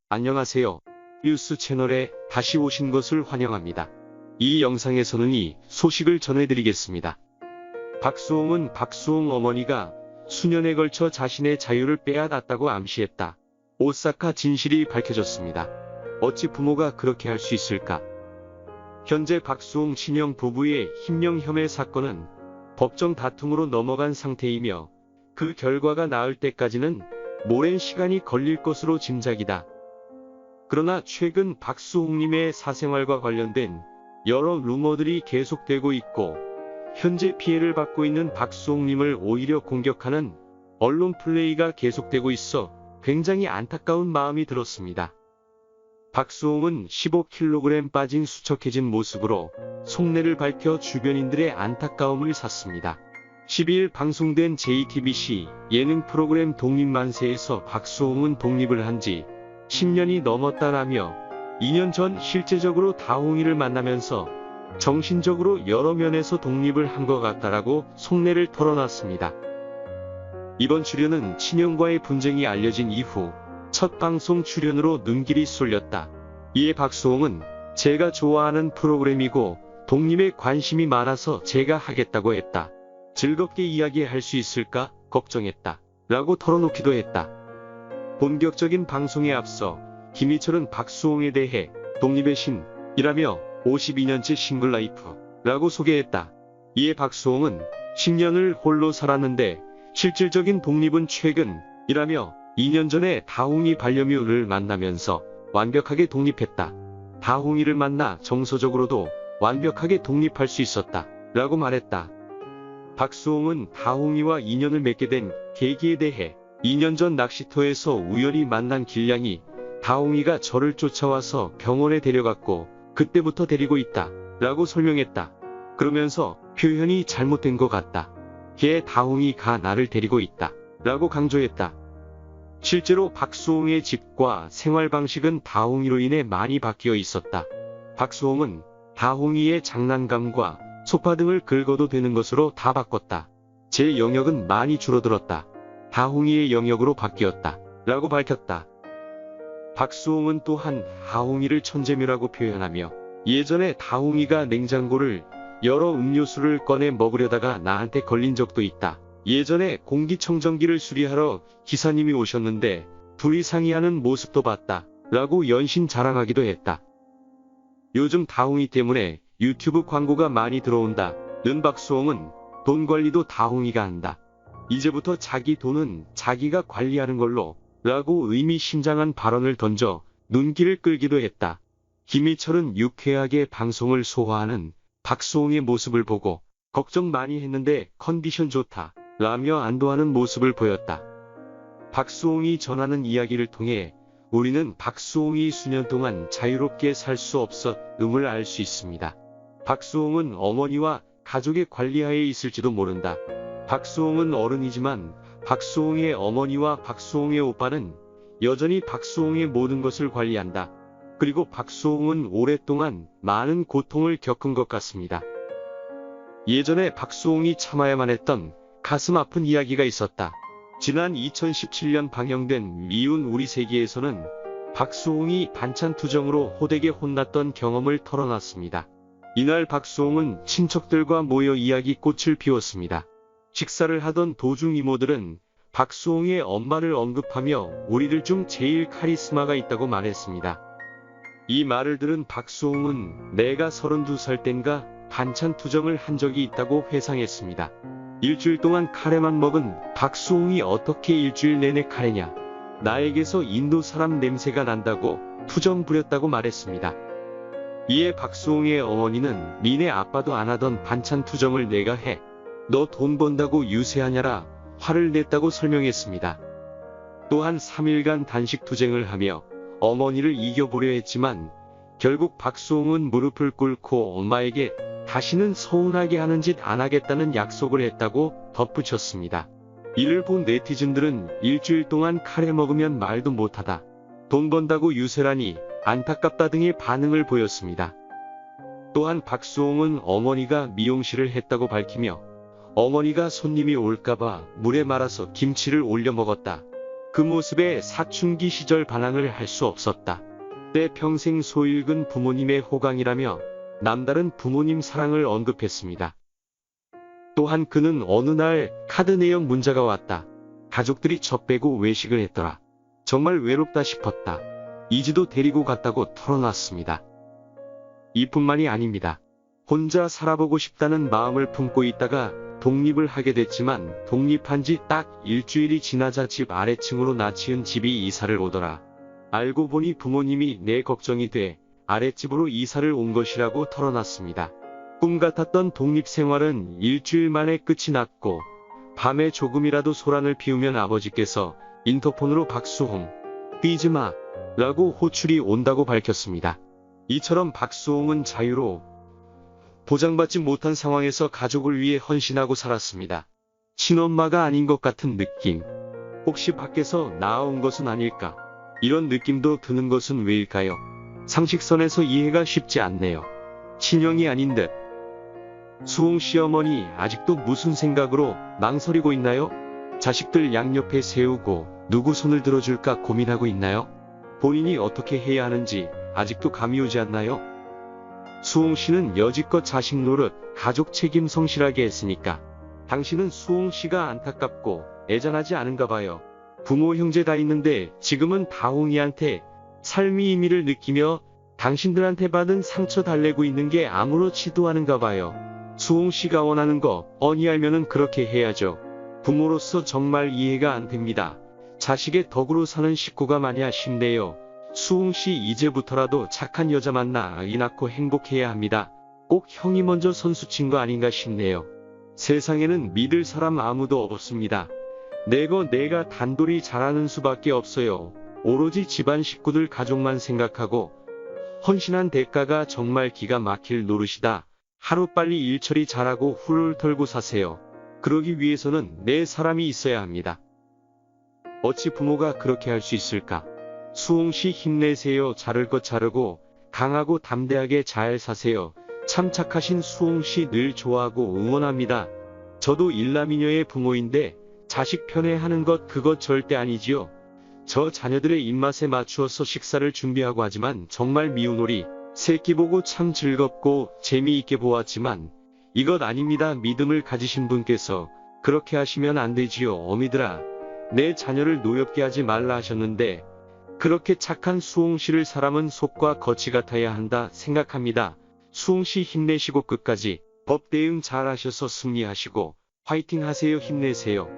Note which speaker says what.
Speaker 1: 안녕하세요. 뉴스 채널에 다시 오신 것을 환영합니다. 이 영상에서는 이 소식을 전해드리겠습니다. 박수홍은 박수홍 어머니가 수년에 걸쳐 자신의 자유를 빼앗았다고 암시했다. 오사카 진실이 밝혀졌습니다. 어찌 부모가 그렇게 할 수 있을까? 현재 박수홍 신영 부부의 힘령 혐의 사건은 법정 다툼으로 넘어간 상태이며 그 결과가 나을 때까지는 오랜 시간이 걸릴 것으로 짐작이다. 그러나 최근 박수홍님의 사생활과 관련된 여러 루머들이 계속되고 있고 현재 피해를 받고 있는 박수홍님을 오히려 공격하는 언론 플레이가 계속되고 있어 굉장히 안타까운 마음이 들었습니다. 박수홍은 15kg 빠진 수척해진 모습으로 속내를 밝혀 주변인들의 안타까움을 샀습니다. 12일 방송된 JTBC 예능 프로그램 독립만세에서 박수홍은 독립을 한 지 10년이 넘었다라며 2년 전 실제적으로 다홍이를 만나면서 정신적으로 여러 면에서 독립을 한 것 같다라고 속내를 털어놨습니다. 이번 출연은 친형과의 분쟁이 알려진 이후 첫 방송 출연으로 눈길이 쏠렸다. 이에 박수홍은 제가 좋아하는 프로그램이고 독립에 관심이 많아서 제가 하겠다고 했다. 즐겁게 이야기할 수 있을까 걱정했다. 라고 털어놓기도 했다. 본격적인 방송에 앞서 김희철은 박수홍에 대해 독립의 신이라며 52년째 싱글라이프라고 소개했다. 이에 박수홍은 10년을 홀로 살았는데 실질적인 독립은 최근이라며 2년 전에 다홍이 반려묘를 만나면서 완벽하게 독립했다. 다홍이를 만나 정서적으로도 완벽하게 독립할 수 있었다. 라고 말했다. 박수홍은 다홍이와 인연을 맺게 된 계기에 대해 2년 전 낚시터에서 우연히 만난 길냥이 다홍이가 저를 쫓아와서 병원에 데려갔고 그때부터 데리고 있다. 라고 설명했다. 그러면서 표현이 잘못된 것 같다. 걔 다홍이가 나를 데리고 있다. 라고 강조했다. 실제로 박수홍의 집과 생활 방식은 다홍이로 인해 많이 바뀌어 있었다. 박수홍은 다홍이의 장난감과 소파 등을 긁어도 되는 것으로 다 바꿨다. 제 영역은 많이 줄어들었다. 다홍이의 영역으로 바뀌었다. 라고 밝혔다. 박수홍은 또한 다홍이를 천재묘라고 표현하며 예전에 다홍이가 냉장고를 열어 음료수를 꺼내 먹으려다가 나한테 걸린 적도 있다. 예전에 공기청정기를 수리하러 기사님이 오셨는데 둘이 상의하는 모습도 봤다. 라고 연신 자랑하기도 했다. 요즘 다홍이 때문에 유튜브 광고가 많이 들어온다. 는 박수홍은 돈 관리도 다홍이가 한다. 이제부터 자기 돈은 자기가 관리하는 걸로 라고 의미심장한 발언을 던져 눈길을 끌기도 했다. 김희철은 유쾌하게 방송을 소화하는 박수홍의 모습을 보고 걱정 많이 했는데 컨디션 좋다. 라며 안도하는 모습을 보였다. 박수홍이 전하는 이야기를 통해 우리는 박수홍이 수년 동안 자유롭게 살 수 없었음을 알 수 있습니다. 박수홍은 어머니와 가족의 관리하에 있을지도 모른다. 박수홍은 어른이지만 박수홍의 어머니와 박수홍의 오빠는 여전히 박수홍의 모든 것을 관리한다. 그리고 박수홍은 오랫동안 많은 고통을 겪은 것 같습니다. 예전에 박수홍이 참아야만 했던 가슴 아픈 이야기가 있었다. 지난 2017년 방영된 미운 우리 세계에서는 박수홍이 반찬 투정으로 호되게 혼났던 경험을 털어놨습니다. 이날 박수홍은 친척들과 모여 이야기꽃을 피웠습니다. 식사를 하던 도중 이모들은 박수홍의 엄마를 언급하며 우리들 중 제일 카리스마가 있다고 말했습니다. 이 말을 들은 박수홍은 내가 32살 땐가 반찬 투정을 한 적이 있다고 회상했습니다. 일주일 동안 카레만 먹은 박수홍이 어떻게 일주일 내내 카레냐. 나에게서 인도 사람 냄새가 난다고 투정 부렸다고 말했습니다. 이에 박수홍의 어머니는 니네 아빠도 안 하던 반찬 투정을 내가 해. 너 돈 번다고 유세하냐라 화를 냈다고 설명했습니다. 또한 3일간 단식 투쟁을 하며 어머니를 이겨보려 했지만 결국 박수홍은 무릎을 꿇고 엄마에게 다시는 서운하게 하는 짓 안 하겠다는 약속을 했다고 덧붙였습니다. 이를 본 네티즌들은 일주일 동안 카레 먹으면 말도 못하다. 돈 번다고 유세라니 안타깝다 등의 반응을 보였습니다. 또한 박수홍은 어머니가 미용실을 했다고 밝히며 어머니가 손님이 올까봐 물에 말아서 김치를 올려 먹었다. 그 모습에 사춘기 시절 반항을 할 수 없었다. 때 평생 소일근 부모님의 호강이라며 남다른 부모님 사랑을 언급했습니다. 또한 그는 어느 날 카드 내역 문자가 왔다. 가족들이 저 빼고 외식을 했더라. 정말 외롭다 싶었다. 이지도 데리고 갔다고 털어놨습니다. 이뿐만이 아닙니다. 혼자 살아보고 싶다는 마음을 품고 있다가 독립을 하게 됐지만 독립한 지 딱 일주일이 지나자 집 아래층으로 나 지은 집이 이사를 오더라. 알고 보니 부모님이 내 걱정이 돼 아랫집으로 이사를 온 것이라고 털어놨습니다. 꿈 같았던 독립생활은 일주일 만에 끝이 났고 밤에 조금이라도 소란을 피우면 아버지께서 인터폰으로 박수홍, 삐지마 라고 호출이 온다고 밝혔습니다. 이처럼 박수홍은 자유로 보장받지 못한 상황에서 가족을 위해 헌신하고 살았습니다. 친엄마가 아닌 것 같은 느낌. 혹시 밖에서 나아온 것은 아닐까? 이런 느낌도 드는 것은 왜일까요? 상식선에서 이해가 쉽지 않네요. 친형이 아닌 듯. 수홍 시어머니 아직도 무슨 생각으로 망설이고 있나요? 자식들 양옆에 세우고 누구 손을 들어줄까 고민하고 있나요? 본인이 어떻게 해야 하는지 아직도 감이 오지 않나요? 수홍 씨는 여지껏 자식 노릇, 가족 책임 성실하게 했으니까 당신은 수홍 씨가 안타깝고 애잔하지 않은가 봐요. 부모 형제 다 있는데 지금은 다홍이한테 삶의 의미를 느끼며 당신들한테 받은 상처 달래고 있는 게 아무렇지도 않은가 봐요. 수홍 씨가 원하는 거 뻔히 알면은 그렇게 해야죠. 부모로서 정말 이해가 안 됩니다. 자식의 덕으로 사는 식구가 많이 아쉽네요. 수홍 씨 이제부터라도 착한 여자 만나 아이 낳고 행복해야 합니다. 꼭 형이 먼저 선수 친 거 아닌가 싶네요. 세상에는 믿을 사람 아무도 없습니다. 내가 단돌이 잘하는 수밖에 없어요. 오로지 집안 식구들 가족만 생각하고 헌신한 대가가 정말 기가 막힐 노릇이다. 하루빨리 일처리 잘하고 훌훌 털고 사세요. 그러기 위해서는 내 사람이 있어야 합니다. 어찌 부모가 그렇게 할 수 있을까? 수홍 씨 힘내세요. 자를 것 자르고 강하고 담대하게 잘 사세요. 참 착하신 수홍 씨 늘 좋아하고 응원합니다. 저도 일남이녀의 부모인데 자식 편애하는 것 그것 절대 아니지요. 저 자녀들의 입맛에 맞추어서 식사를 준비하고 하지만 정말 미운 오리 새끼 보고 참 즐겁고 재미있게 보았지만 이것 아닙니다. 믿음을 가지신 분께서 그렇게 하시면 안 되지요. 어미들아, 내 자녀를 노엽게 하지 말라 하셨는데 그렇게 착한 수홍 씨를 사람은 속과 겉이 같아야 한다 생각합니다. 수홍 씨 힘내시고 끝까지 법 대응 잘 하셔서 승리하시고 화이팅 하세요. 힘내세요.